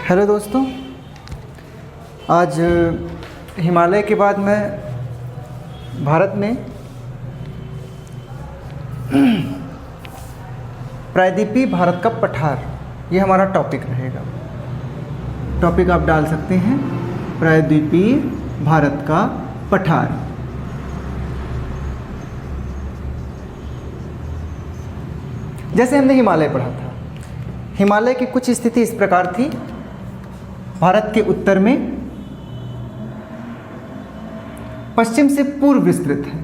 Hello दोस्तों, आज हिमालय के बाद मैं भारत में प्रायद्वीपीय भारत का पठार, ये हमारा टॉपिक रहेगा। टॉपिक आप डाल सकते हैं प्रायद्वीपीय भारत का पठार। जैसे हमने हिमालय पढ़ा था, हिमालय की कुछ स्थिति इस प्रकार थी। भारत के उत्तर में पश्चिम से पूर्व विस्तृत है।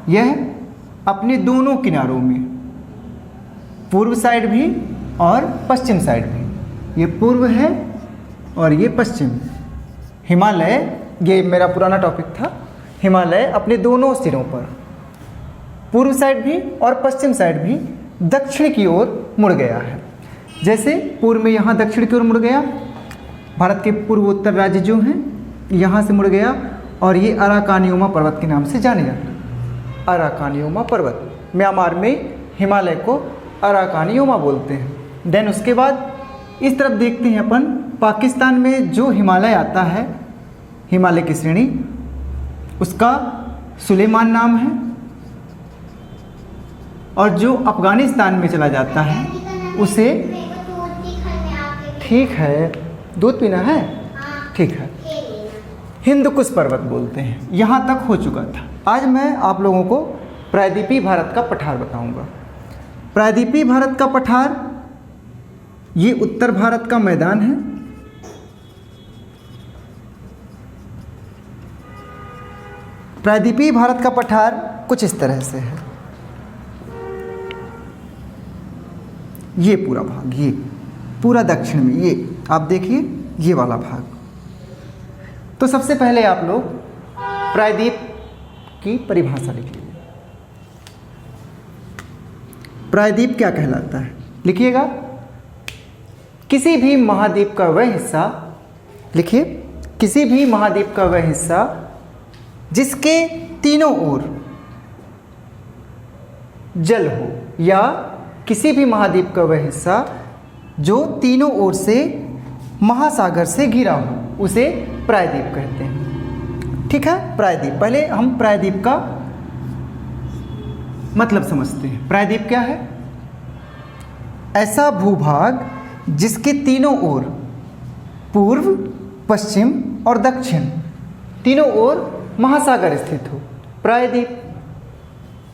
यह अपने दोनों किनारों में, पूर्व साइड भी और पश्चिम साइड भी, ये पूर्व है और ये पश्चिम। हिमालय, ये मेरा पुराना टॉपिक था, हिमालय अपने दोनों सिरों पर, पूर्व साइड भी और पश्चिम साइड भी, दक्षिण की ओर मुड़ गया है। जैसे पूर्व में यहाँ दक्षिण की ओर मुड़ गया, भारत के पूर्वोत्तर राज्य जो हैं यहाँ से मुड़ गया, और ये अराकानियोमा पर्वत के नाम से जाने जाता है। अराकानियोमा पर्वत, म्यांमार में हिमालय को अराकानियोमा बोलते हैं। देन उसके बाद इस तरफ देखते हैं अपन, पाकिस्तान में जो हिमालय आता है, हिमालय की श्रेणी, उसका सुलेमान नाम है। और जो अफ़गानिस्तान में चला जाता है उसे, ठीक है, दूध पीना है, ठीक है, हिंदकुश पर्वत बोलते हैं। यहाँ तक हो चुका था। आज मैं आप लोगों को प्रायद्वीपीय भारत का पठार बताऊंगा। प्रायद्वीपीय भारत का पठार, ये उत्तर भारत का मैदान है। प्रायद्वीपीय भारत का पठार कुछ इस तरह से है। ये पूरा भाग, ये पूरा दक्षिण में, ये आप देखिए, ये वाला भाग। तो सबसे पहले आप लोग प्रायद्वीप की परिभाषा लिख लीजिए। प्रायद्वीप क्या कहलाता है, लिखिएगा। किसी भी महाद्वीप का वह हिस्सा, लिखिए, किसी भी महाद्वीप का वह हिस्सा जिसके तीनों ओर जल हो, या किसी भी महाद्वीप का वह हिस्सा जो तीनों ओर से महासागर से घिरा हो, उसे प्रायद्वीप कहते हैं। ठीक है, प्रायद्वीप। पहले हम प्रायद्वीप का मतलब समझते हैं। प्रायद्वीप क्या है? ऐसा भूभाग जिसके तीनों ओर, पूर्व, पश्चिम और दक्षिण, तीनों ओर महासागर स्थित हो, प्रायद्वीप।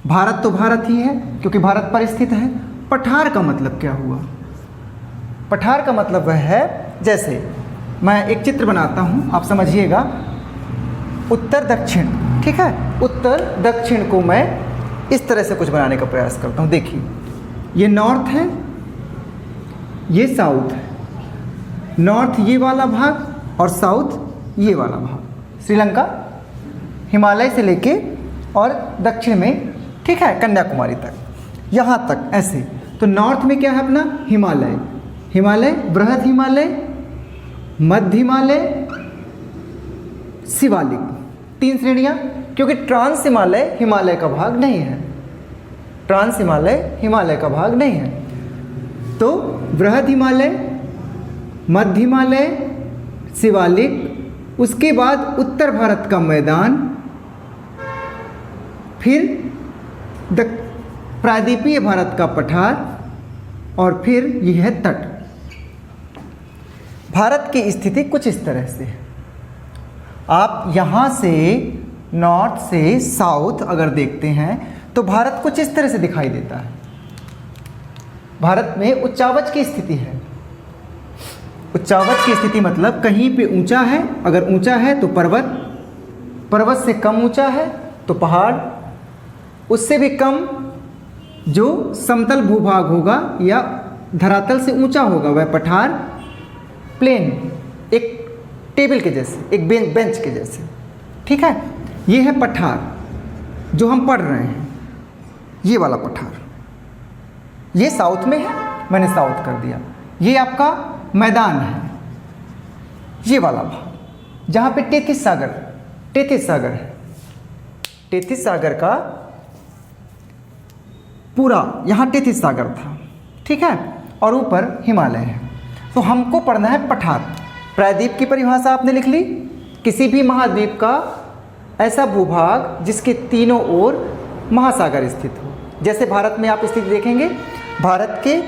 भारत तो भारत ही है क्योंकि भारत पर स्थित है। पठार का मतलब क्या हुआ? पठार का मतलब वह है, जैसे मैं एक चित्र बनाता हूँ, आप समझिएगा। उत्तर दक्षिण, ठीक है, उत्तर दक्षिण को मैं इस तरह से कुछ बनाने का प्रयास करता हूँ। देखिए, ये नॉर्थ है, ये साउथ है। नॉर्थ ये वाला भाग और साउथ ये वाला भाग। श्रीलंका, हिमालय से लेके और दक्षिण में, ठीक है, कन्याकुमारी तक, यहाँ तक ऐसे। तो नॉर्थ में क्या है अपना? हिमालय, हिमालय, बृहद हिमालय, मध्य हिमालय, शिवालिक, 3 श्रेणियाँ। क्योंकि ट्रांस हिमालय हिमालय का भाग नहीं है, ट्रांस हिमालय हिमालय का भाग नहीं है। तो बृहद हिमालय, मध्य हिमालय, शिवालिक, उसके बाद उत्तर भारत का मैदान, फिर प्रायद्वीपीय भारत का पठार, और फिर यह है तट। भारत की स्थिति कुछ इस तरह से है। आप यहाँ से नॉर्थ से साउथ अगर देखते हैं तो भारत कुछ इस तरह से दिखाई देता है। भारत में उच्चावच की स्थिति है। उच्चावच की स्थिति मतलब कहीं पे ऊंचा है, अगर ऊंचा है तो पर्वत, पर्वत से कम ऊंचा है तो पहाड़, उससे भी कम जो समतल भूभाग होगा या धरातल से ऊंचा होगा वह पठार, प्लेन, एक टेबल के जैसे, एक बेंच के जैसे। ठीक है, ये है पठार जो हम पढ़ रहे हैं, ये वाला पठार। ये साउथ में है, मैंने साउथ कर दिया। ये आपका मैदान है, ये वाला भाग जहाँ पे टेथिस सागर है। टेथिस सागर का पूरा यहाँ टेथिस सागर था, ठीक है, और ऊपर हिमालय है। तो हमको पढ़ना है पठार। प्रायद्वीप की परिभाषा आपने लिख ली, किसी भी महाद्वीप का ऐसा भूभाग जिसके तीनों ओर महासागर स्थित हो। जैसे भारत में आप स्थिति देखेंगे, भारत के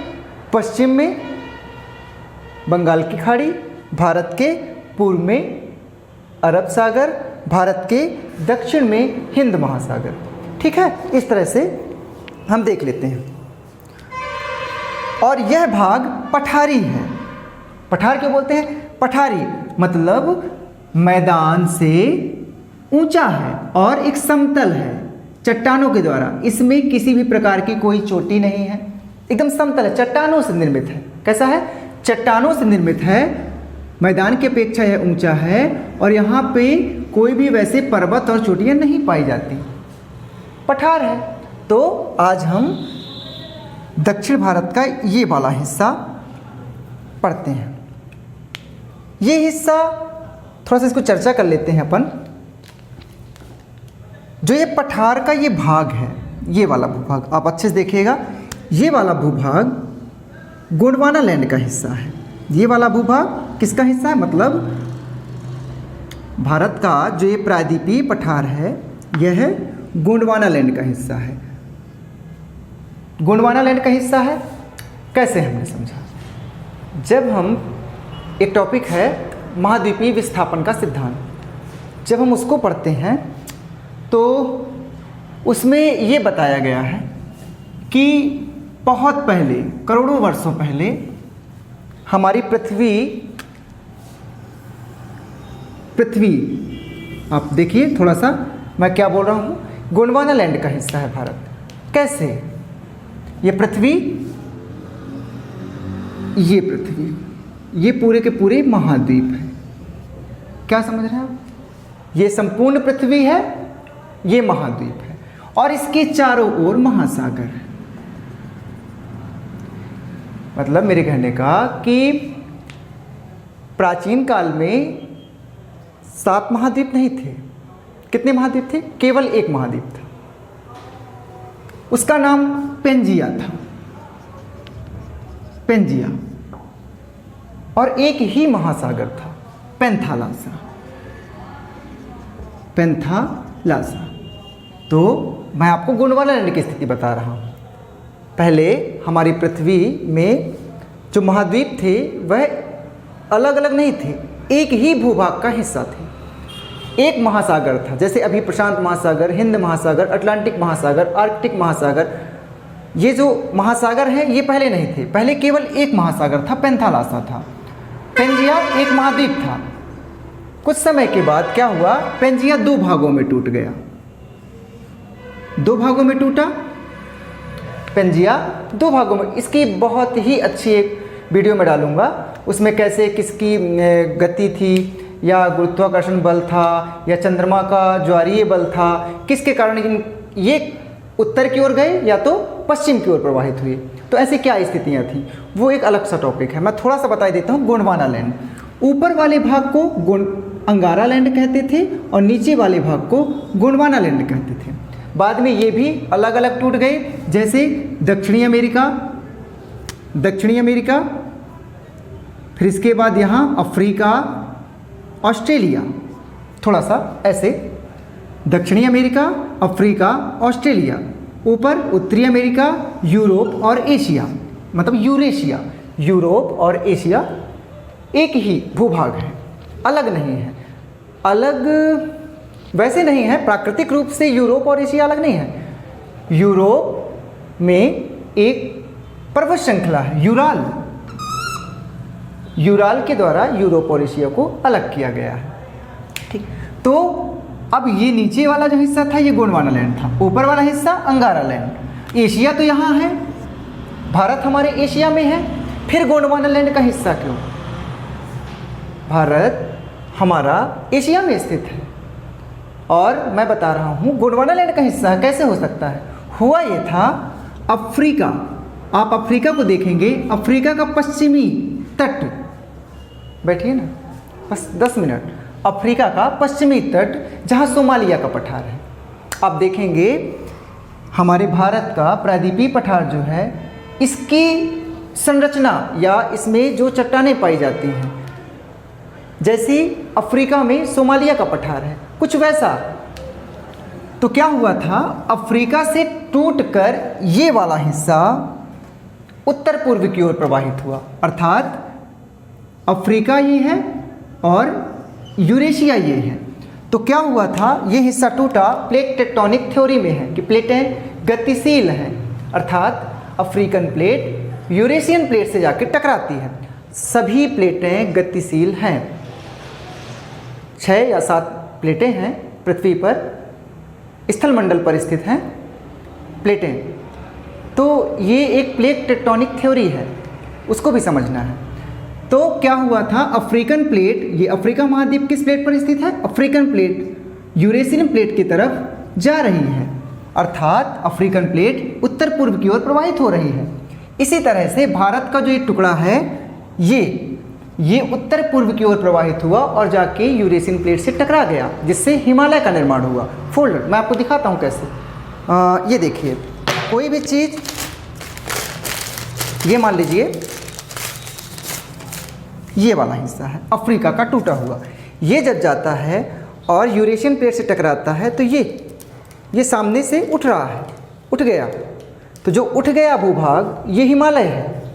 पश्चिम में बंगाल की खाड़ी, भारत के पूर्व में अरब सागर, भारत के दक्षिण में हिंद महासागर। ठीक है, इस तरह से हम देख लेते हैं। और यह भाग पठारी है। पठार क्यों बोलते हैं? पठारी मतलब मैदान से ऊंचा है और एक समतल है चट्टानों के द्वारा। इसमें किसी भी प्रकार की कोई चोटी नहीं है, एकदम समतल है, चट्टानों से निर्मित है। कैसा है? चट्टानों से निर्मित है, मैदान की अपेक्षा यह ऊंचा है और यहाँ पे कोई भी वैसे पर्वत और चोटियाँ नहीं पाई जाती, पठार है। तो आज हम दक्षिण भारत का ये वाला हिस्सा पढ़ते हैं। ये हिस्सा थोड़ा सा इसको चर्चा कर लेते हैं अपन। जो ये पठार का ये भाग है, ये वाला भूभाग आप अच्छे से देखिएगा, ये वाला भूभाग गोंडवाना लैंड का हिस्सा है। ये वाला भूभाग किसका हिस्सा है? मतलब भारत का जो ये प्रायद्वीपीय पठार है, यह गोंडवाना लैंड का हिस्सा है। गोंडवाना लैंड का हिस्सा है कैसे हमने समझा? जब हम एक टॉपिक है महाद्वीपीय विस्थापन का सिद्धांत, जब हम उसको पढ़ते हैं तो उसमें ये बताया गया है कि बहुत पहले, करोड़ों वर्षों पहले हमारी पृथ्वी आप देखिए थोड़ा सा, मैं क्या बोल रहा हूँ, गोंडवाना लैंड का हिस्सा है भारत। कैसे? ये पृथ्वी, ये पूरे के पूरे महाद्वीप है। क्या समझ रहे हैं आप? ये संपूर्ण पृथ्वी है, ये महाद्वीप है और इसके चारों ओर महासागर है। मतलब मेरे कहने का कि प्राचीन काल में 7 महाद्वीप नहीं थे। कितने महाद्वीप थे? केवल एक महाद्वीप था, उसका नाम पेंजिया था, पेंजिया। और एक ही महासागर था, पेंथालासा। तो मैं आपको गोंडवाना लैंड की स्थिति बता रहा हूँ। पहले हमारी पृथ्वी में जो महाद्वीप थे वह अलग अलग नहीं थे, एक ही भूभाग का हिस्सा थे। एक महासागर था, जैसे अभी प्रशांत महासागर, हिंद महासागर, अटलांटिक महासागर, आर्कटिक महासागर। ये जो महासागर है ये पहले नहीं थे, पहले केवल एक महासागर था, पेंथालासा था। पेंजिया एक महाद्वीप था। कुछ समय के बाद क्या हुआ? पेंजिया 2 भागों में टूट गया। 2 भागों में टूटा पेंजिया, 2 भागों में। इसकी बहुत ही अच्छी एक वीडियो में डालूंगा, उसमें कैसे किसकी गति थी, या गुरुत्वाकर्षण बल था, या चंद्रमा का ज्वारीय बल था, किसके कारण ये उत्तर की ओर गए या तो पश्चिम की ओर प्रवाहित हुए। तो ऐसी क्या स्थितियाँ थी, वो एक अलग सा टॉपिक है। मैं थोड़ा सा बता देता हूँ। गोंडवाना लैंड, ऊपर वाले भाग को अंगारा लैंड कहते थे और नीचे वाले भाग को गोंडवाना लैंड कहते थे। बाद में ये भी अलग अलग टूट गए, जैसे दक्षिणी अमेरिका, फिर इसके बाद यहाँ अफ्रीका, ऑस्ट्रेलिया। थोड़ा सा ऐसे दक्षिणी अमेरिका, अफ्रीका, ऑस्ट्रेलिया, ऊपर उत्तरी अमेरिका, यूरोप और एशिया, मतलब यूरेशिया। यूरोप और एशिया एक ही भूभाग है, अलग नहीं है। अलग वैसे नहीं है, प्राकृतिक रूप से यूरोप और एशिया अलग नहीं है। यूरोप में एक पर्वत श्रृंखला है, यूराल के द्वारा यूरोप और एशिया को अलग किया गया है। ठीक, तो अब ये नीचे वाला जो हिस्सा था ये गोंडवाना लैंड था, ऊपर वाला हिस्सा अंगारा लैंड। एशिया तो यहाँ है, भारत हमारे एशिया में है, फिर गोंडवाना लैंड का हिस्सा क्यों? भारत हमारा एशिया में स्थित है और मैं बता रहा हूँ गोंडवाना लैंड का हिस्सा कैसे हो सकता है? हुआ ये था, अफ्रीका, आप अफ्रीका को देखेंगे, अफ्रीका का पश्चिमी तट, बैठिए ना बस 10 मिनट, अफ्रीका का पश्चिमी तट जहाँ सोमालिया का पठार है, आप देखेंगे हमारे भारत का प्रायद्वीपीय पठार जो है, इसकी संरचना या इसमें जो चट्टानें पाई जाती हैं, जैसे अफ्रीका में सोमालिया का पठार है, कुछ वैसा। तो क्या हुआ था, अफ्रीका से टूटकर ये वाला हिस्सा उत्तर पूर्व की ओर प्रवाहित हुआ, अर्थात अफ्रीका ये है और यूरेशिया ये है। तो क्या हुआ था, ये हिस्सा टूटा, प्लेट टेक्टोनिक थ्योरी में है कि प्लेटें गतिशील हैं, अर्थात अफ्रीकन प्लेट यूरेशियन प्लेट से जाकर टकराती है। सभी प्लेटें गतिशील हैं, 6 या 7 प्लेटें हैं पृथ्वी पर, स्थलमंडल पर स्थित हैं प्लेटें। तो ये एक प्लेट टेक्टोनिक थ्योरी है, उसको भी समझना है। तो क्या हुआ था, अफ्रीकन प्लेट, ये अफ्रीका महाद्वीप किस प्लेट पर स्थित है, अफ्रीकन प्लेट यूरेशियन प्लेट की तरफ जा रही है, अर्थात अफ्रीकन प्लेट उत्तर पूर्व की ओर प्रवाहित हो रही है। इसी तरह से भारत का जो एक टुकड़ा है ये उत्तर पूर्व की ओर प्रवाहित हुआ और जाके यूरेशियन प्लेट से टकरा गया, जिससे हिमालय का निर्माण हुआ। फोल्डर मैं आपको दिखाता हूँ कैसे। ये देखिए, कोई भी चीज़, ये मान लीजिए ये वाला हिस्सा है अफ्रीका का टूटा हुआ, ये जब जाता है और यूरेशियन प्लेट से टकराता है तो ये सामने से उठ रहा है, उठ गया। तो जो उठ गया भूभाग ये हिमालय है,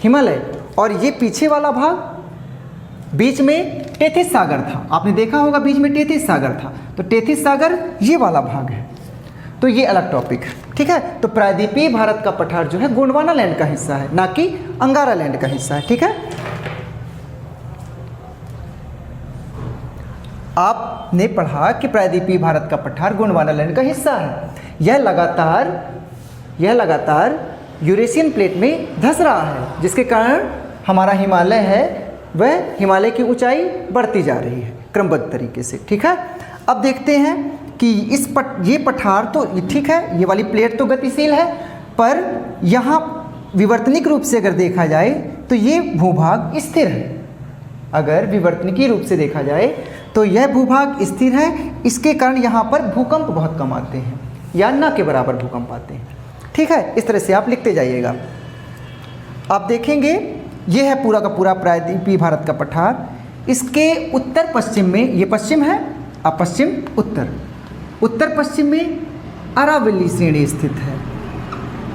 हिमालय। और ये पीछे वाला भाग बीच में टेथिस सागर था, आपने देखा होगा बीच में टेथिस सागर था, तो टेथिस सागर ये वाला भाग है। तो ये अलग टॉपिक है, ठीक है। तो प्रायद्वीपीय भारत का पठार जो है गोंडवाना लैंड का हिस्सा है, ना कि अंगारा लैंड का हिस्सा है, ठीक है। आपने पढ़ा कि प्रायद्वीपीय भारत का पठार गोंडवाना लैंड का हिस्सा है। यह लगातार यूरेशियन प्लेट में धंस रहा है, जिसके कारण हमारा हिमालय है वह हिमालय की ऊंचाई बढ़ती जा रही है क्रमबद्ध तरीके से, ठीक है। अब देखते हैं कि ये पठार तो ठीक है, ये वाली प्लेट तो गतिशील है, पर यहाँ विवर्तनिक रूप से अगर देखा जाए तो ये भूभाग स्थिर है। अगर विवर्तनिकी रूप से देखा जाए तो यह भूभाग स्थिर है, इसके कारण यहाँ पर भूकंप बहुत कम आते हैं या ना के बराबर भूकंप आते हैं, ठीक है। इस तरह से आप लिखते जाइएगा। आप देखेंगे ये है पूरा का पूरा प्रायद्वीपीय भारत का पठार। इसके उत्तर पश्चिम में, ये पश्चिम है, अब पश्चिम उत्तर पश्चिम में अरावली श्रेणी स्थित है।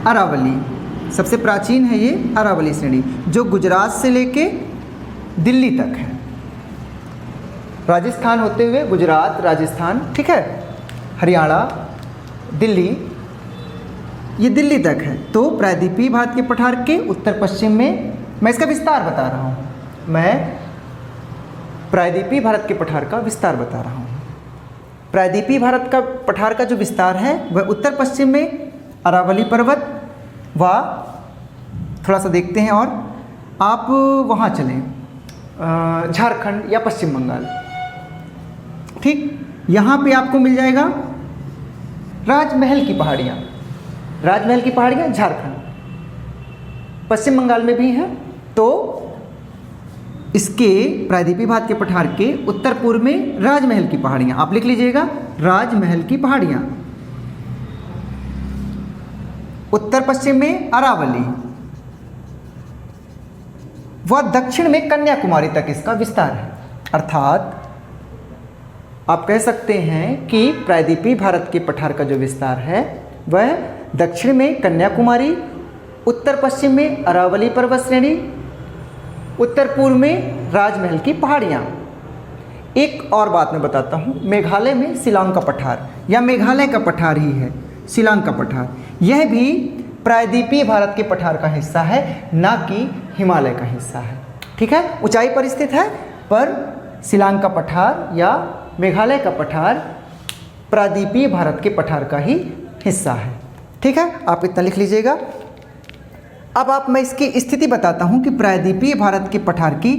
अरावली सबसे प्राचीन है, ये अरावली श्रेणी जो गुजरात से लेके दिल्ली तक है, राजस्थान होते हुए गुजरात, राजस्थान, ठीक है, हरियाणा, दिल्ली, ये दिल्ली तक है। तो प्रायद्वीपीय भारत के पठार के उत्तर पश्चिम में, मैं इसका विस्तार बता रहा हूँ, मैं प्रायद्वीपीय भारत के पठार का विस्तार बता रहा हूँ। प्रायद्वीपीय भारत का पठार का जो विस्तार है वह उत्तर पश्चिम में अरावली पर्वत व थोड़ा सा देखते हैं, और आप वहाँ चलें झारखंड या पश्चिम बंगाल, ठीक, यहाँ पे आपको मिल जाएगा राजमहल की पहाड़ियाँ, झारखंड, पश्चिम बंगाल में भी हैं। तो इसके प्रायद्वीपीय भारत के पठार के उत्तर पूर्व में राजमहल की पहाड़ियाँ, आप लिख लीजिएगा राजमहल की पहाड़ियाँ। उत्तर पश्चिम में अरावली व दक्षिण में कन्याकुमारी तक इसका विस्तार है। अर्थात आप कह सकते हैं कि प्रायद्वीपीय भारत के पठार का जो विस्तार है वह दक्षिण में कन्याकुमारी, उत्तर पश्चिम में अरावली पर्वत श्रेणी, उत्तर पूर्व में राजमहल की पहाड़ियाँ। एक और बात मैं बताता हूँ, मेघालय में शिलांग का पठार या मेघालय का पठार ही है शिलांग का पठार, यह भी प्रायद्वीपीय भारत के पठार का हिस्सा है, ना कि हिमालय का हिस्सा है, ठीक है। ऊंचाई पर स्थित है, पर शिलांग का पठार या मेघालय का पठार प्रायद्वीपीय भारत के पठार का ही हिस्सा है, ठीक है। आप इतना लिख लीजिएगा। अब मैं इसकी स्थिति बताता हूँ कि प्रायद्वीपीय भारत के पठार की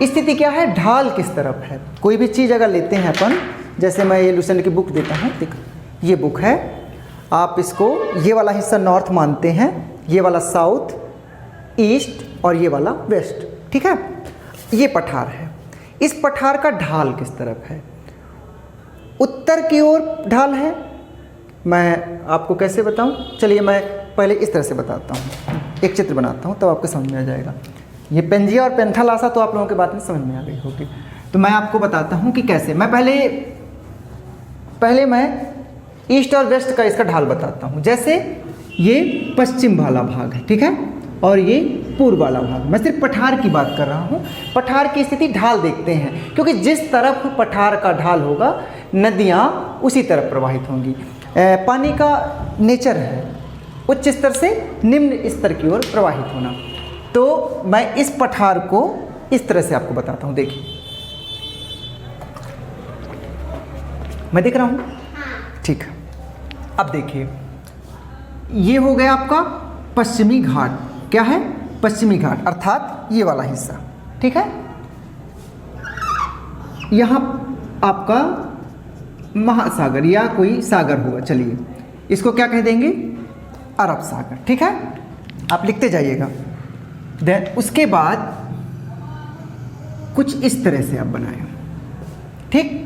स्थिति क्या है, ढाल किस तरफ है। कोई भी चीज़ अगर लेते हैं अपन, जैसे मैं ये लुसेंट की बुक देता हूँ, देखो ये बुक है, आप इसको ये वाला हिस्सा नॉर्थ मानते हैं, ये वाला साउथ, ईस्ट और ये वाला वेस्ट, ठीक है। ये पठार है, इस पठार का ढाल किस तरफ है, उत्तर की ओर ढाल है। मैं आपको कैसे बताऊं, चलिए मैं पहले इस तरह से बताता हूं। एक चित्र बनाता हूँ तब आपको समझ में आ जाएगा। ये पेंजिया और पेंथालासा तो आप लोगों के बात में समझ में आ गई होगी। तो मैं आपको बताता हूँ कि कैसे। मैं पहले मैं ईस्ट और वेस्ट का इसका ढाल बताता हूँ। जैसे ये पश्चिम वाला भाग है, ठीक है, और ये पूर्व वाला भाग। मैं सिर्फ पठार की बात कर रहा हूँ। पठार की स्थिति ढाल देखते हैं, क्योंकि जिस तरफ पठार का ढाल होगा नदियाँ उसी तरफ प्रवाहित होंगी। पानी का नेचर है उच्च स्तर से निम्न स्तर की ओर प्रवाहित होना। तो मैं इस पठार को इस तरह से आपको बताता हूँ। देखिए, मैं देख रहा हूँ, ठीक है। अब देखिए, ये हो गया आपका पश्चिमी घाट। क्या है? पश्चिमी घाट, अर्थात ये वाला हिस्सा, ठीक है। यहाँ आपका महासागर या कोई सागर होगा, चलिए इसको क्या कह देंगे? अरब सागर, ठीक है। आप लिखते जाइएगा। देन उसके बाद कुछ इस तरह से आप बनाए, ठीक,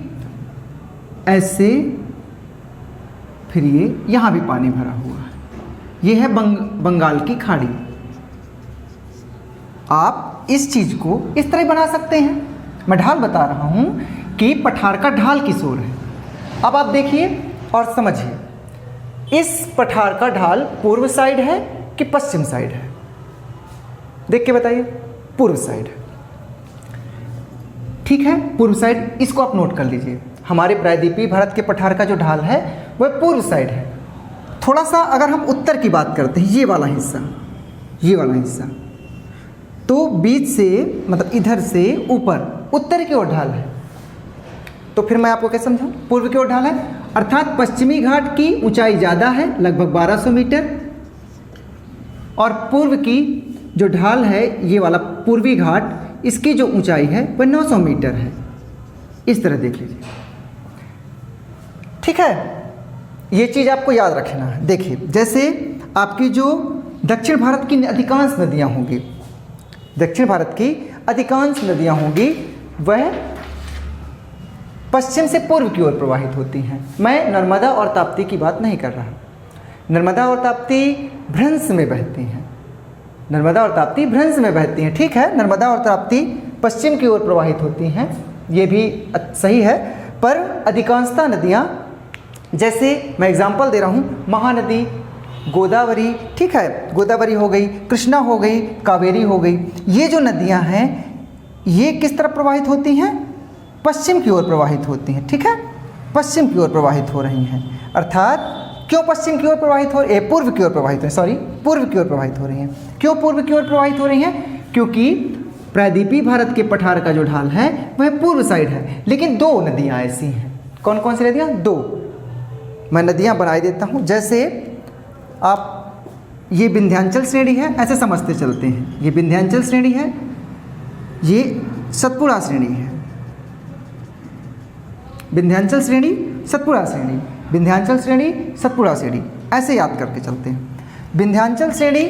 ऐसे। फिर ये यहाँ भी पानी भरा हुआ है, ये है बंगाल की खाड़ी। आप इस चीज को इस तरह बना सकते हैं। मैं ढाल बता रहा हूं कि पठार का ढाल किस ओर है। अब आप देखिए और समझिए, इस पठार का ढाल पूर्व साइड है कि पश्चिम साइड है? देख के बताइए। पूर्व साइड है, ठीक है, पूर्व साइड। इसको आप नोट कर लीजिए। हमारे प्रायद्वीपीय भारत के पठार का जो ढाल है वह पूर्व साइड है। थोड़ा सा अगर हम उत्तर की बात करते हैं, ये वाला हिस्सा, ये वाला हिस्सा, तो बीच से मतलब इधर से ऊपर उत्तर की ओर ढाल है। तो फिर मैं आपको क्या समझाऊं? पूर्व की ओर ढाल है, अर्थात पश्चिमी घाट की ऊंचाई ज़्यादा है, लगभग 1200 मीटर, और पूर्व की जो ढाल है, ये वाला पूर्वी घाट, इसकी जो ऊंचाई है वह 900 मीटर है। इस तरह देख लीजिए, ठीक है। ये चीज़ आपको याद रखना है। देखिए, जैसे आपकी जो दक्षिण भारत की अधिकांश नदियाँ होंगी, दक्षिण भारत की अधिकांश नदियाँ होंगी, वह पश्चिम से पूर्व की ओर प्रवाहित होती हैं। मैं नर्मदा और ताप्ती की बात नहीं कर रहा। नर्मदा और ताप्ती भ्रंश में बहती हैं, नर्मदा और ताप्ती भ्रंश में बहती हैं, ठीक है। नर्मदा और ताप्ती पश्चिम की ओर प्रवाहित होती हैं, ये भी सही है। पर अधिकांशतः नदियाँ, जैसे मैं एग्जांपल दे रहा हूँ, महानदी, गोदावरी, ठीक है, गोदावरी हो गई, कृष्णा हो गई, कावेरी हो गई, ये जो नदियाँ हैं ये किस तरफ प्रवाहित होती हैं? पश्चिम की ओर प्रवाहित होती हैं, ठीक है, पश्चिम की ओर प्रवाहित हो रही हैं। अर्थात क्यों पश्चिम की ओर प्रवाहित हो, पूर्व की ओर प्रवाहित हो, सॉरी, पूर्व की ओर प्रवाहित हो रही हैं। क्यों पूर्व की ओर प्रवाहित हो रही हैं? क्योंकि प्रायद्वीपीय भारत के पठार का जो ढाल है वह पूर्व साइड है। लेकिन दो नदियाँ ऐसी हैं। कौन कौन सी नदियाँ? दो। मैं नदियाँ बनाई देता हूँ। जैसे आप, ये विंध्याचल श्रेणी है, ऐसे समझते चलते हैं। ये विंध्याचल श्रेणी है, ये सतपुड़ा श्रेणी है। विंध्याचल श्रेणी, सतपुड़ा श्रेणी, विंध्याचल श्रेणी, सतपुड़ा श्रेणी, ऐसे याद करके चलते हैं। विंध्याचल श्रेणी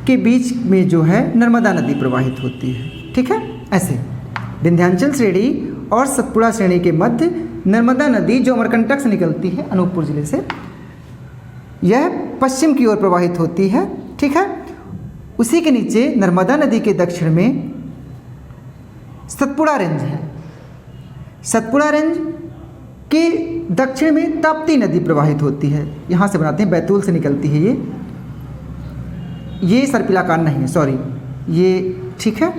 के बीच में जो है नर्मदा नदी प्रवाहित होती है, ठीक है, ऐसे। विंध्याचल श्रेणी और सतपुड़ा श्रेणी के मध्य नर्मदा नदी जो अमरकंटक से निकलती है, अनूपपुर जिले से, यह पश्चिम की ओर प्रवाहित होती है, ठीक है। उसी के नीचे नर्मदा नदी के दक्षिण में सतपुड़ा रेंज है। सतपुड़ा रेंज के दक्षिण में ताप्ती नदी प्रवाहित होती है। यहाँ से बनाते हैं, बैतूल से निकलती है ये सर्पिलाकार नहीं है, सॉरी, ये ठीक है,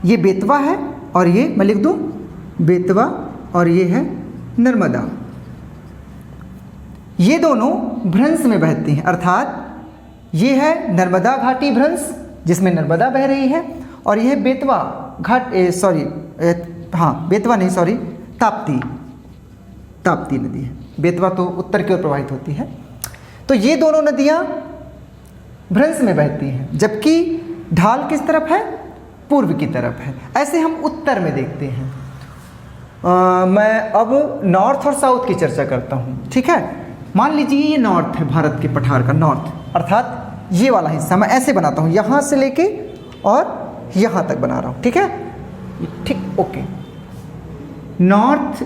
ये बेतवा है, और ये मैं लिख दूँ बेतवा, और ये है नर्मदा। ये दोनों भ्रंश में बहती हैं, अर्थात ये है नर्मदा घाटी भ्रंश जिसमें नर्मदा बह रही है, और यह बेतवा घाट, बेतवा नहीं, सॉरी, ताप्ती नदी है। बेतवा तो उत्तर की ओर प्रवाहित होती है। तो ये दोनों नदियाँ भ्रंश में बहती हैं, जबकि ढाल किस तरफ है? पूर्व की तरफ है। ऐसे हम उत्तर में देखते हैं। मैं अब नॉर्थ और साउथ की चर्चा करता हूँ, ठीक है। मान लीजिए ये नॉर्थ है, भारत के पठार का नॉर्थ, अर्थात ये वाला हिस्सा मैं ऐसे बनाता हूँ, यहाँ से लेके और यहाँ तक बना रहा हूँ, ठीक है, ठीक, ओके। नॉर्थ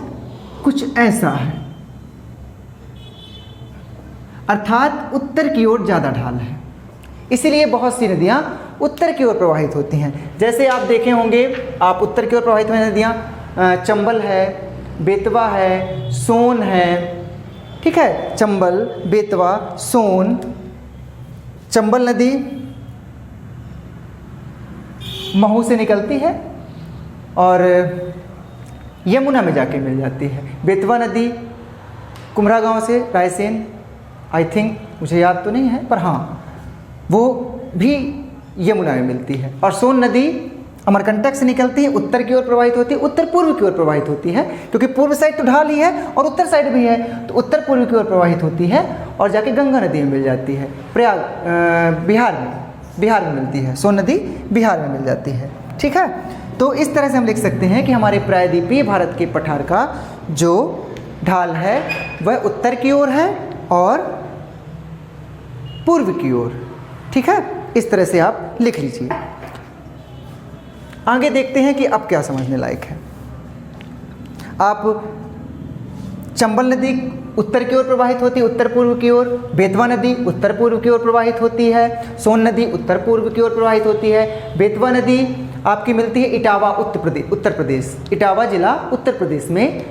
कुछ ऐसा है। अर्थात उत्तर की ओर ज़्यादा ढाल है, इसीलिए बहुत सी नदियाँ उत्तर की ओर प्रवाहित होती हैं। जैसे आप देखे होंगे, आप उत्तर की ओर प्रवाहित हुई नदियाँ चंबल है, बेतवा है, सोन है, ठीक है, चंबल, बेतवा, सोन। चंबल नदी महू से निकलती है और यमुना में जाके मिल जाती है। बेतवा नदी कुमरा गांव से रायसेन, आई थिंक, मुझे याद तो नहीं है, पर हाँ वो भी यमुना में मिलती है। और सोन नदी अमरकंटक से निकलती है, उत्तर की ओर प्रवाहित होती है, उत्तर पूर्व की ओर प्रवाहित होती है, क्योंकि पूर्व साइड तो ढाल ही है और उत्तर साइड भी है, तो उत्तर पूर्व की ओर प्रवाहित होती है और जाके गंगा नदी में मिल जाती है। प्रयाग बिहार में मिलती है, सोन नदी बिहार में मिल जाती है, ठीक है। तो इस तरह से हम लिख सकते हैं कि हमारे प्रायद्वीपीय भारत के पठार का जो ढाल है वह उत्तर की ओर है और पूर्व की ओर, ठीक है। इस तरह से आप लिख लीजिए। आगे देखते हैं कि अब क्या समझने लायक है। आप चंबल नदी उत्तर की ओर प्रवाहित होती है, उत्तर पूर्व की ओर। बेतवा नदी उत्तर पूर्व की ओर प्रवाहित होती है। सोन नदी उत्तर पूर्व की ओर प्रवाहित होती है। बेतवा नदी आपकी मिलती है इटावा, उत्तर प्रदेश, इटावा जिला उत्तर प्रदेश में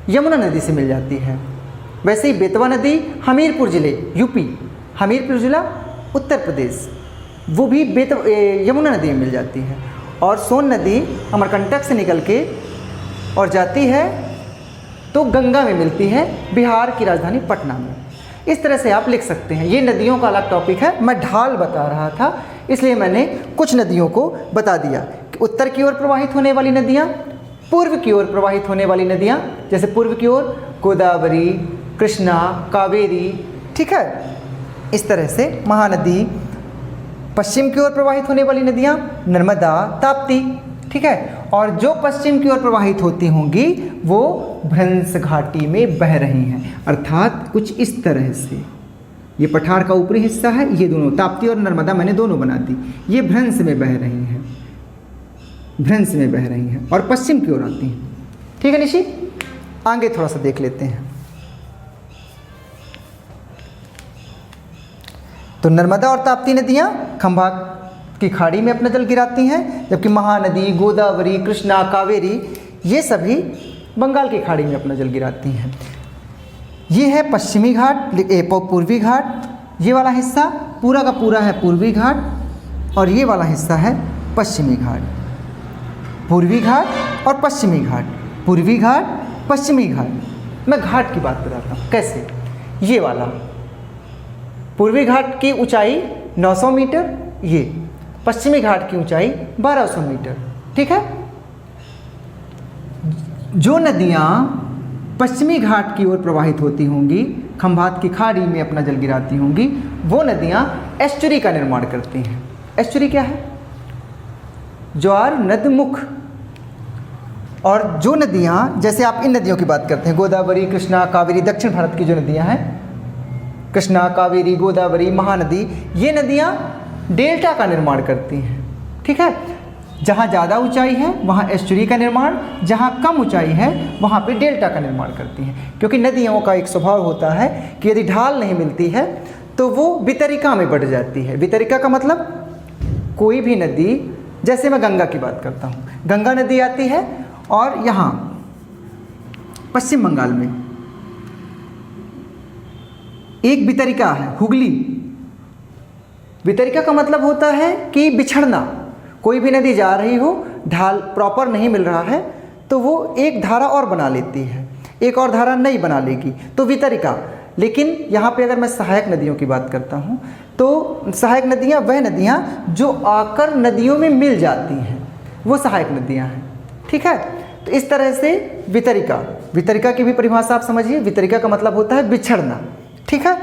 यमुना नदी से मिल जाती है। वैसे ही बेतवा नदी हमीरपुर जिले, यूपी, हमीरपुर जिला उत्तर प्रदेश, वो भी यमुना नदी में मिल जाती है। और सोन नदी अमरकंटक से निकल के और जाती है तो गंगा में मिलती है, बिहार की राजधानी पटना में। इस तरह से आप लिख सकते हैं। ये नदियों का अलग टॉपिक है, मैं ढाल बता रहा था इसलिए मैंने कुछ नदियों को बता दिया कि उत्तर की ओर प्रवाहित होने वाली नदियाँ, पूर्व की ओर प्रवाहित होने वाली नदियाँ, जैसे पूर्व की ओर गोदावरी, कृष्णा, कावेरी, ठीक है। इस तरह से महानदी। पश्चिम की ओर प्रवाहित होने वाली नदियाँ नर्मदा, ताप्ती, ठीक है। और जो पश्चिम की ओर प्रवाहित होती होंगी वो भ्रंश घाटी में बह रही हैं, अर्थात कुछ इस तरह से। ये पठार का ऊपरी हिस्सा है, ये दोनों ताप्ती और नर्मदा मैंने दोनों बना दी, ये भ्रंश में बह रही हैं, भ्रंश में बह रही हैं और पश्चिम की ओर आती हैं, ठीक है निशी। आगे थोड़ा सा देख लेते हैं। तो नर्मदा और ताप्ती नदियाँ खंभा की खाड़ी में अपना जल गिराती हैं, जबकि महानदी, गोदावरी, कृष्णा, कावेरी ये सभी बंगाल की खाड़ी में अपना जल गिराती हैं। ये है पश्चिमी घाट, पूर्वी घाट, ये वाला हिस्सा पूरा का पूरा है पूर्वी घाट और ये वाला हिस्सा है पश्चिमी घाट। पूर्वी घाट और पश्चिमी घाट, पूर्वी घाट, पश्चिमी घाट। मैं घाट की बात बताता हूँ कैसे। ये वाला पूर्वी घाट की ऊंचाई 900 मीटर, ये पश्चिमी घाट की ऊंचाई 1200 मीटर, ठीक है। जो नदियाँ पश्चिमी घाट की ओर प्रवाहित होती होंगी, खंभात की खाड़ी में अपना जल गिराती होंगी, वो नदियाँ एस्चुरी का निर्माण करती हैं। एस्चुरी क्या है? ज्वार नदमुख। और जो नदियाँ, जैसे आप इन नदियों की बात करते हैं, गोदावरी, कृष्णा, कावेरी, दक्षिण भारत की जो नदियाँ हैं, कृष्णा, कावेरी, गोदावरी, महानदी, ये नदियाँ डेल्टा का निर्माण करती हैं, ठीक है। जहाँ ज़्यादा ऊंचाई है वहाँ एस्चुरी का निर्माण, जहाँ कम ऊंचाई है वहाँ पे डेल्टा का निर्माण करती हैं। क्योंकि नदियों का एक स्वभाव होता है कि यदि ढाल नहीं मिलती है तो वो वितरिका में बढ़ जाती है। वितरिका का मतलब कोई भी नदी, जैसे मैं गंगा की बात करता हूँ, गंगा नदी आती है और यहाँ पश्चिम बंगाल में एक वितरिका है, हुगली। वितरिका का मतलब होता है कि बिछड़ना। कोई भी नदी जा रही हो, ढाल प्रॉपर नहीं मिल रहा है तो वो एक धारा और बना लेती है, एक और धारा नहीं बना लेगी, तो वितरिका। लेकिन यहाँ पे अगर मैं सहायक नदियों की बात करता हूँ तो सहायक नदियाँ वह नदियाँ जो आकर नदियों में मिल जाती हैं, वो सहायक नदियाँ हैं, ठीक है। तो इस तरह से वितरिका, वितरिका की भी परिभाषा आप समझिए। वितरिका का मतलब होता है बिछड़ना, ठीक है।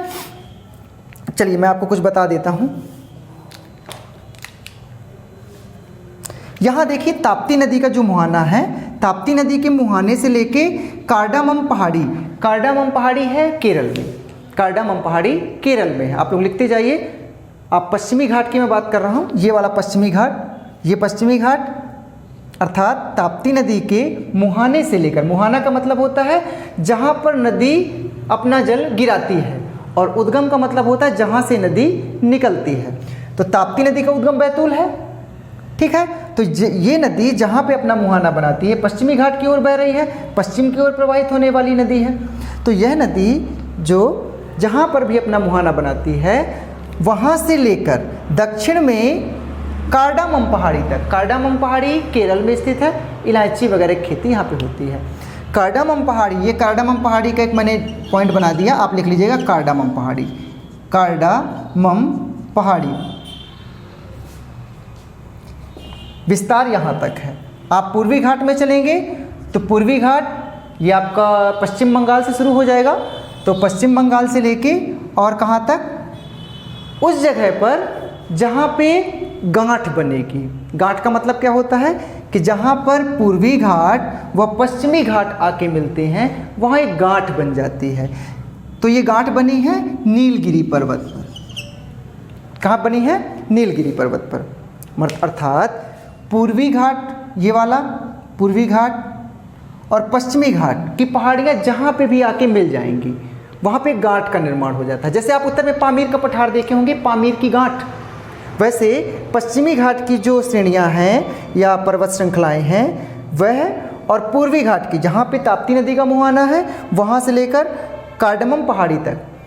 चलिए मैं आपको कुछ बता देता हूँ। यहाँ देखिए ताप्ती नदी का जो मुहाना है, ताप्ती नदी के मुहाने से लेके कार्डामम पहाड़ी, कार्डामम पहाड़ी है केरल में, कार्डामम पहाड़ी केरल में है। आप लोग लिखते जाइए। आप पश्चिमी घाट की मैं बात कर रहा हूँ, ये वाला पश्चिमी घाट, ये पश्चिमी घाट, अर्थात ताप्ती नदी के मुहाने से लेकर, मुहाना का मतलब होता है जहाँ पर नदी अपना जल गिराती है, और उद्गम का मतलब होता है जहाँ से नदी निकलती है। तो ताप्ती नदी का उद्गम बैतूल है, ठीक है। तो ये नदी जहाँ पे अपना मुहाना बनाती है पश्चिमी घाट की ओर बह रही है, पश्चिम की ओर प्रवाहित होने वाली नदी है। तो यह नदी जो जहाँ पर भी अपना मुहाना बनाती है वहाँ से लेकर दक्षिण में कार्डामम पहाड़ी तक, कार्डामम पहाड़ी केरल में स्थित है, इलायची वगैरह की खेती यहाँ पे होती है। कार्डामम पहाड़ी, ये कार्डामम पहाड़ी का एक मैंने पॉइंट बना दिया, आप लिख लीजिएगा कार्डामम पहाड़ी, कार्डामम पहाड़ी विस्तार यहाँ तक है। आप पूर्वी घाट में चलेंगे तो पूर्वी घाट ये आपका पश्चिम बंगाल से शुरू हो जाएगा, तो पश्चिम बंगाल से लेके और कहाँ तक, उस जगह पर जहाँ पे गांठ बनेगी। गांठ का मतलब क्या होता है कि जहाँ पर पूर्वी घाट व पश्चिमी घाट आके मिलते हैं वहाँ एक गांठ बन जाती है। तो ये गांठ बनी है नीलगिरी पर्वत पर। कहाँ बनी है? नीलगिरी पर्वत पर। अर्थात पूर्वी घाट, ये वाला पूर्वी घाट और पश्चिमी घाट की पहाड़ियाँ जहाँ पे भी आके मिल जाएंगी वहाँ पे गांठ का निर्माण हो जाता है। जैसे आप उत्तर में पामीर का पठार देखे होंगे, पामीर की गांठ, वैसे पश्चिमी घाट की जो श्रेणियाँ हैं या पर्वत श्रृंखलाएँ हैं वह, और पूर्वी घाट की जहाँ पे ताप्ती नदी का मुहाना है वहाँ से लेकर कार्डमम पहाड़ी तक